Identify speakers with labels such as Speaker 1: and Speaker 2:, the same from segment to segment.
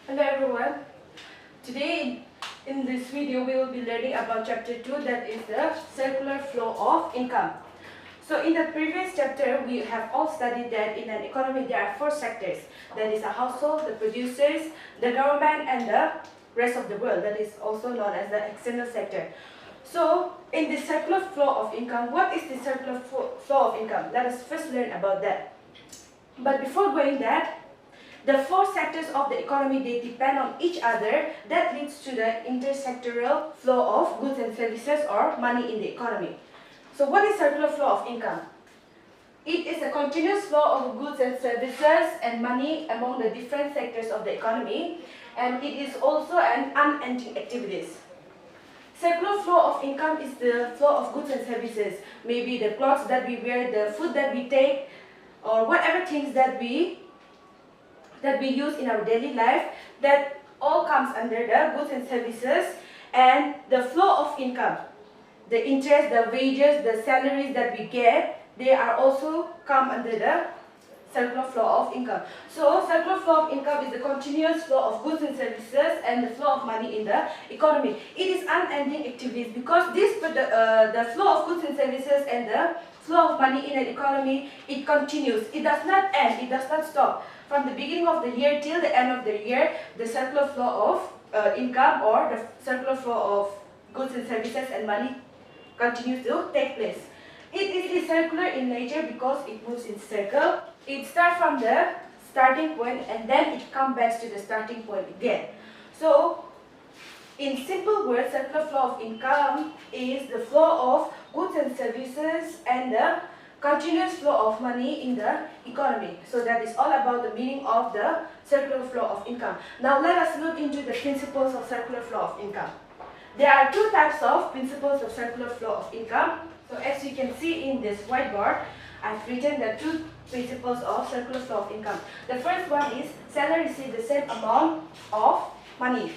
Speaker 1: Hello everyone. Today in this video we will be learning about chapter 2, that is the circular flow of income. So in the previous chapter we have all studied that in an economy there are 4 sectors. That is the household, the producers, the government and the rest of the world, that is also known as the external sector. So in the circular flow of income, what is the circular flow of income? Let us first learn about that. But before going that, the 4 sectors of the economy, they depend on each other. That leads to the intersectoral flow of goods and services or money in the economy. So what is circular flow of income? It is a continuous flow of goods and services and money among the different sectors of the economy, and it is also an unending activity. Circular flow of income is the flow of goods and services, maybe the clothes that we wear, the food that we take, or whatever things that we use in our daily life, that all comes under the goods and services. And the flow of income, the interest, the wages, the salaries that we get, they are also come under the circular flow of income. So circular flow of income is the continuous flow of goods and services and the flow of money in the economy. It is unending activities because the flow of goods and services and the flow of money in an economy, it continues. It does not end, it does not stop. From the beginning of the year till the end of the year, the circular flow of income or the circular flow of goods and services and money continues to take place. It is circular in nature because it moves in circle. It starts from the starting point and then it comes back to the starting point again. So, in simple words, circular flow of income is the flow of goods and services and the continuous flow of money in the economy. So that is all about the meaning of the circular flow of income. Now let us look into the principles of circular flow of income. There are 2 types of principles of circular flow of income. So as you can see in this whiteboard, I've written the 2 principles of circular flow of income. The first one is seller receives the same amount of money.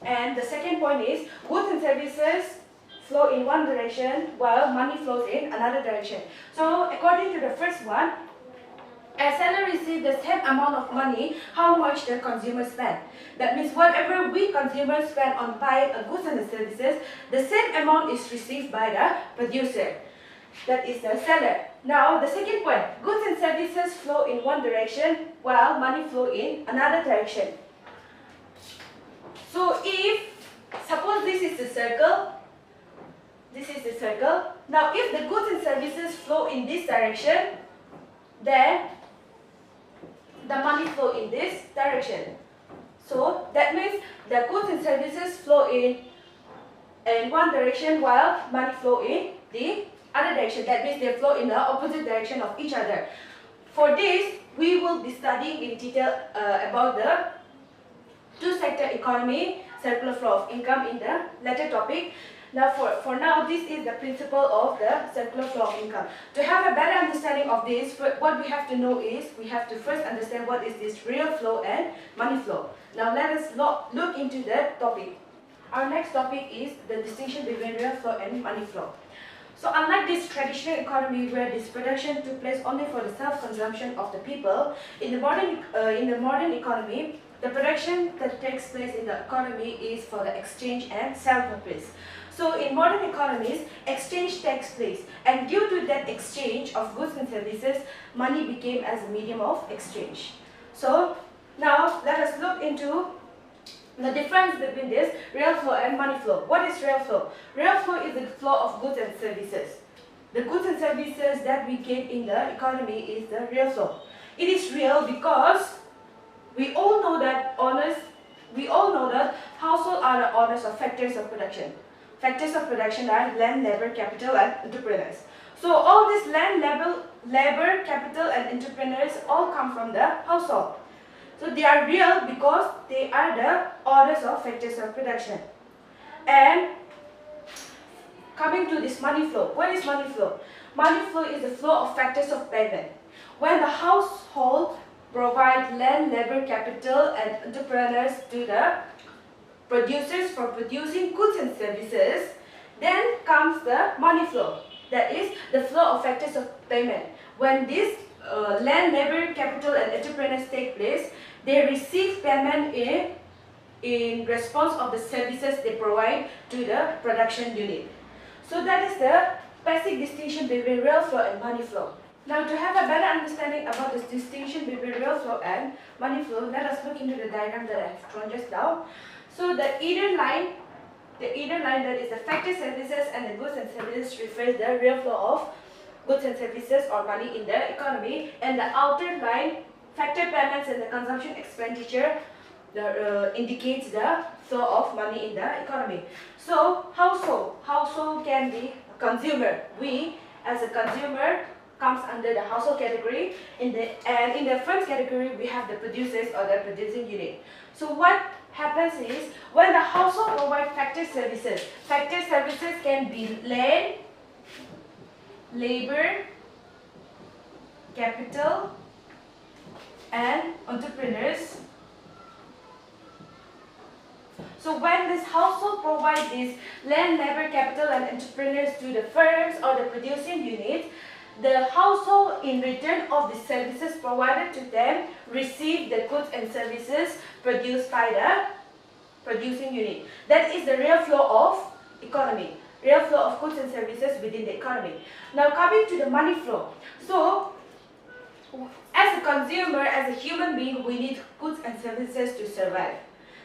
Speaker 1: And the second point is goods and services flow in one direction while money flows in another direction. So according to the first one, a seller receives the same amount of money how much the consumer spend. That means whatever we consumers spend on buying a goods and services, the same amount is received by the producer. That is the seller. Now the second point, goods and services flow in one direction while money flow in another direction. So if, suppose this is the circle, this is the circle. Now if the goods and services flow in this direction, then the money flow in this direction. So that means the goods and services flow in one direction while money flow in the other direction. That means they flow in the opposite direction of each other. For this, we will be studying in detail about the 2-sector economy, circular flow of income in the later topic. Now for now, this is the principle of the circular flow of income. To have a better understanding of this, what we have to know is, we have to first understand what is this real flow and money flow. Now let us look into the topic. Our next topic is the distinction between real flow and money flow. So unlike this traditional economy where this production took place only for the self-consumption of the people, in the modern economy, the production that takes place in the economy is for the exchange and self-purpose. So in modern economies, exchange takes place, and due to that exchange of goods and services, money became as a medium of exchange. So now let us look into the difference between this real flow and money flow. What is real flow? Real flow is the flow of goods and services. The goods and services that we get in the economy is the real flow. It is real because we all know that households are the owners of factors of production. Factors of production are land, labor, capital and entrepreneurs. So all these land, labor, capital and entrepreneurs all come from the household. So they are real because they are the owners of factors of production. And coming to this money flow, what is money flow? Money flow is the flow of factors of payment. When the household provides land, labor, capital and entrepreneurs to the producers for producing goods and services, then comes the money flow. That is the flow of factors of payment. When these land, labor, capital and entrepreneurs take place, they receive payment in response of the services they provide to the production unit. So that is the basic distinction between real flow and money flow. Now to have a better understanding about this distinction between real flow and money flow, let us look into the diagram that I have drawn just now. So the either line that is the factor services and the goods and services refers the real flow of goods and services or money in the economy, and the outer line, factor payments and the consumption expenditure, indicates the flow of money in the economy. So household can be a consumer. We as a consumer comes under the household category. In the first category we have the producers or the producing unit. So what happens is, when the household provides factor services can be land, labor, capital and entrepreneurs. So when this household provides this land, labor, capital and entrepreneurs to the firms or the producing units, the household in return of the services provided to them receive the goods and services produced by the producing unit. That is the real flow of economy, real flow of goods and services within the economy. Now coming to the money flow. So as a consumer, as a human being, we need goods and services to survive.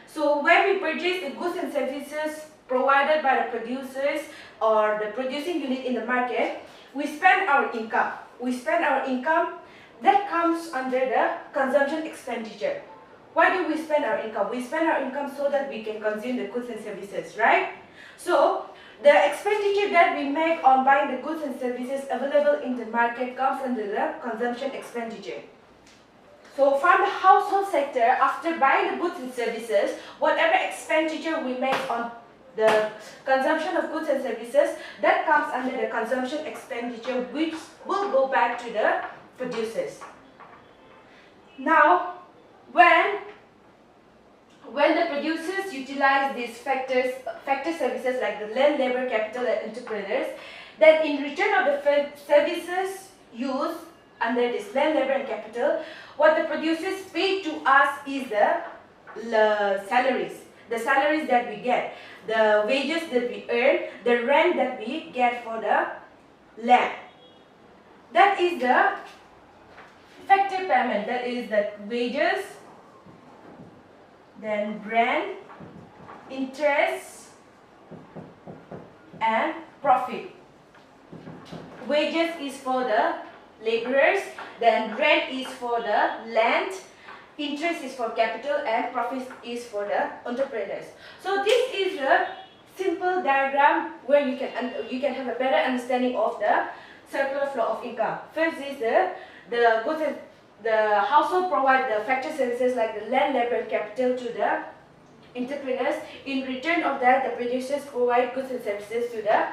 Speaker 1: So when we purchase the goods and services provided by the producers or the producing unit in the market, we spend our income. That comes under the consumption expenditure. Why do we spend our income? We spend our income so that we can consume the goods and services, right? So the expenditure that we make on buying the goods and services available in the market comes under the consumption expenditure. So from the household sector, after buying the goods and services, whatever expenditure we make on the consumption of goods and services, that comes under the consumption expenditure, which will go back to the producers. Now, when the producers utilize these factor services like the land, labor, capital and entrepreneurs, then in return of the services used under this land, labor and capital, what the producers pay to us is the salaries. The salaries that we get, the wages that we earn, the rent that we get for the land. That is the factor payment. That is the wages, then rent, interest and profit. Wages is for the laborers, then rent is for the land, interest is for capital and profit is for the entrepreneurs. So this is a simple diagram where you can have a better understanding of the circular flow of income. First is the goods and the household provide the factor services like the land, labor, capital to the entrepreneurs. In return of that, the producers provide goods and services to the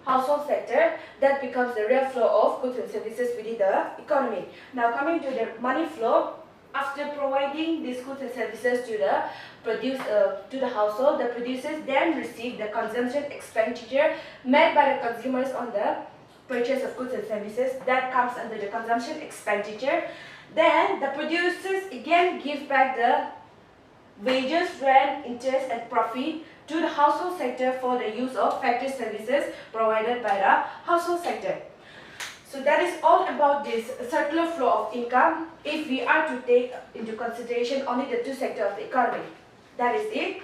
Speaker 1: household sector. That becomes the real flow of goods and services within the economy. Now coming to the money flow, after providing these goods and services to the household, the producers then receive the consumption expenditure made by the consumers on the purchase of goods and services. That comes under the consumption expenditure. Then the producers again give back the wages, rent, interest and profit to the household sector for the use of factor services provided by the household sector. So that is all about this circular flow of income if we are to take into consideration only the two sectors of the economy. That is it.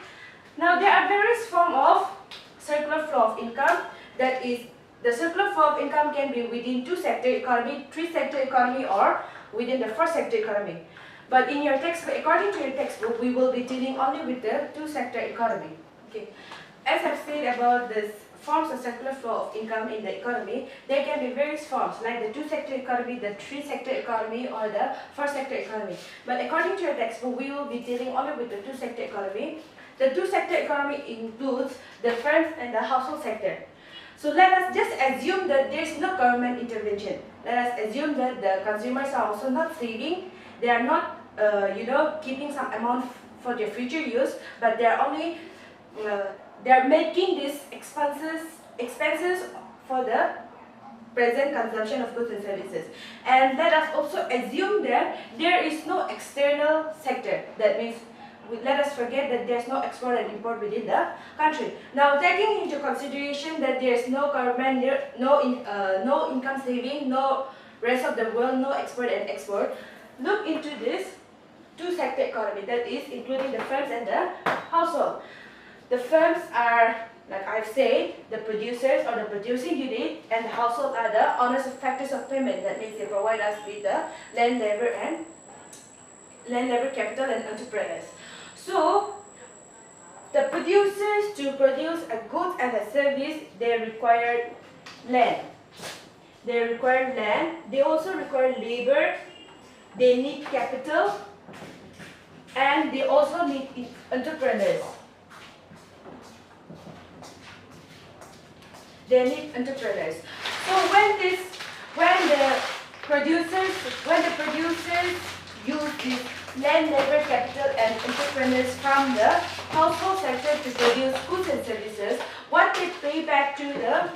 Speaker 1: Now there are various forms of circular flow of income. That is, the circular flow of income can be within two-sector economy, three-sector economy or within the first-sector economy. But in your textbook, according to your textbook, we will be dealing only with the two-sector economy. Okay. As I've said about this forms of circular flow of income in the economy, there can be various forms like the two-sector economy, the three-sector economy or the first-sector economy. But according to your textbook, we will be dealing only with the two-sector economy. The two-sector economy includes the first and the household sector. So let us just assume that there is no government intervention. Let us assume that the consumers are also not saving. They are not, keeping some amount for their future use, but they are only they are making these expenses for the present consumption of goods and services. And let us also assume that there is no external sector. That means let us forget that there is no export and import within the country. Now, taking into consideration that there is no government, no income saving, no rest of the world, no export and export, look into this two-sector economy, that is including the firms and the household. The firms are, like I've said, the producers or the producing unit, and the household are the owners of factors of payment. That means they provide us with the land, labor, capital, and entrepreneurs. So, the producers, to produce a good and a service, they require land. They also require labor. They need capital, and they also need entrepreneurs. They need entrepreneurs. So when the producers use this land, labor, capital, and entrepreneurs from the household sector to produce goods and services, what they pay back to the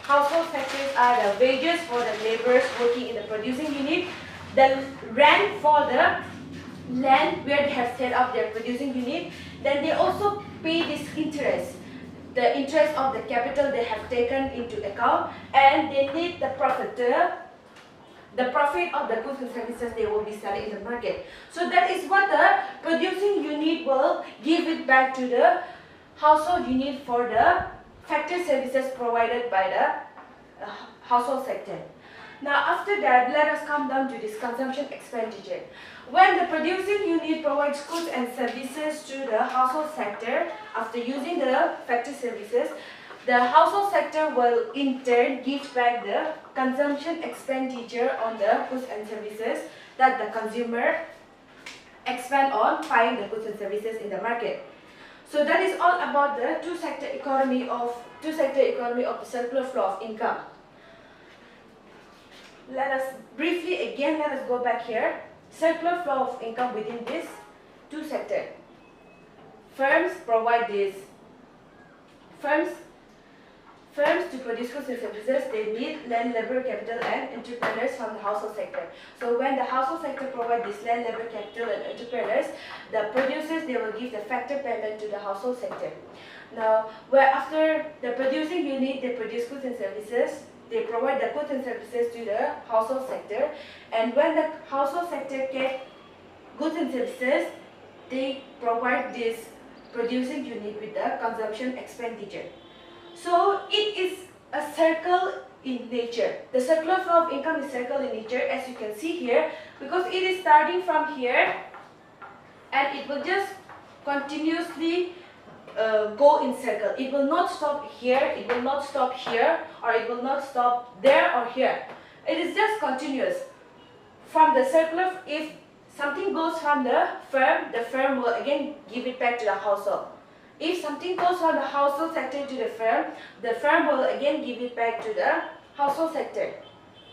Speaker 1: household sectors are the wages for the laborers working in the producing unit, the rent for the land where they have set up their producing unit. Then they also pay this interest, the interest of the capital they have taken into account, and they need the profit, the profit of the goods and services they will be selling in the market. So that is what the producing unit will give it back to the household unit for the factor services provided by the household sector. Now after that, let us come down to this consumption expenditure. When the producing unit provides goods and services to the household sector, after using the factor services, the household sector will in turn give back the consumption expenditure on the goods and services that the consumer expend on buying the goods and services in the market. So that is all about the two-sector economy of the circular flow of income. Let us go back here. Circular flow of income within this two sector. Firms provide this. Firms to produce goods and services, they need land, labor, capital, and entrepreneurs from the household sector. So when the household sector provides this land, labor, capital, and entrepreneurs, the producers, they will give the factor payment to the household sector. Now, where after the producing unit, they produce goods and services, they provide the goods and services to the household sector, and when the household sector get goods and services, they provide this producing unit with the consumption expenditure. So it is a circle in nature. The circular flow of income is circle in nature, as you can see here, because it is starting from here and it will just continuously go in circle. It will not stop here, it will not stop here, or it will not stop there or here. It is just continuous. From the circular, if something goes from the firm will again give it back to the household. If something goes from the household sector to the firm will again give it back to the household sector.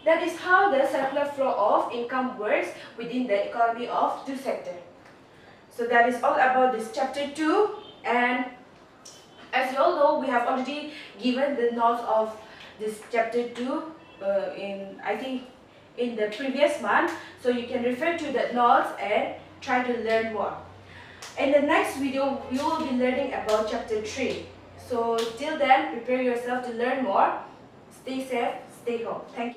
Speaker 1: That is how the circular flow of income works within the economy of two sector. So that is all about this chapter 2, and as you all know, we have already given the notes of this chapter 2 in the previous month, so you can refer to the notes and try to learn more. In the next video, we will be learning about chapter 3. So till then, prepare yourself to learn more. Stay safe, stay home. Thank you.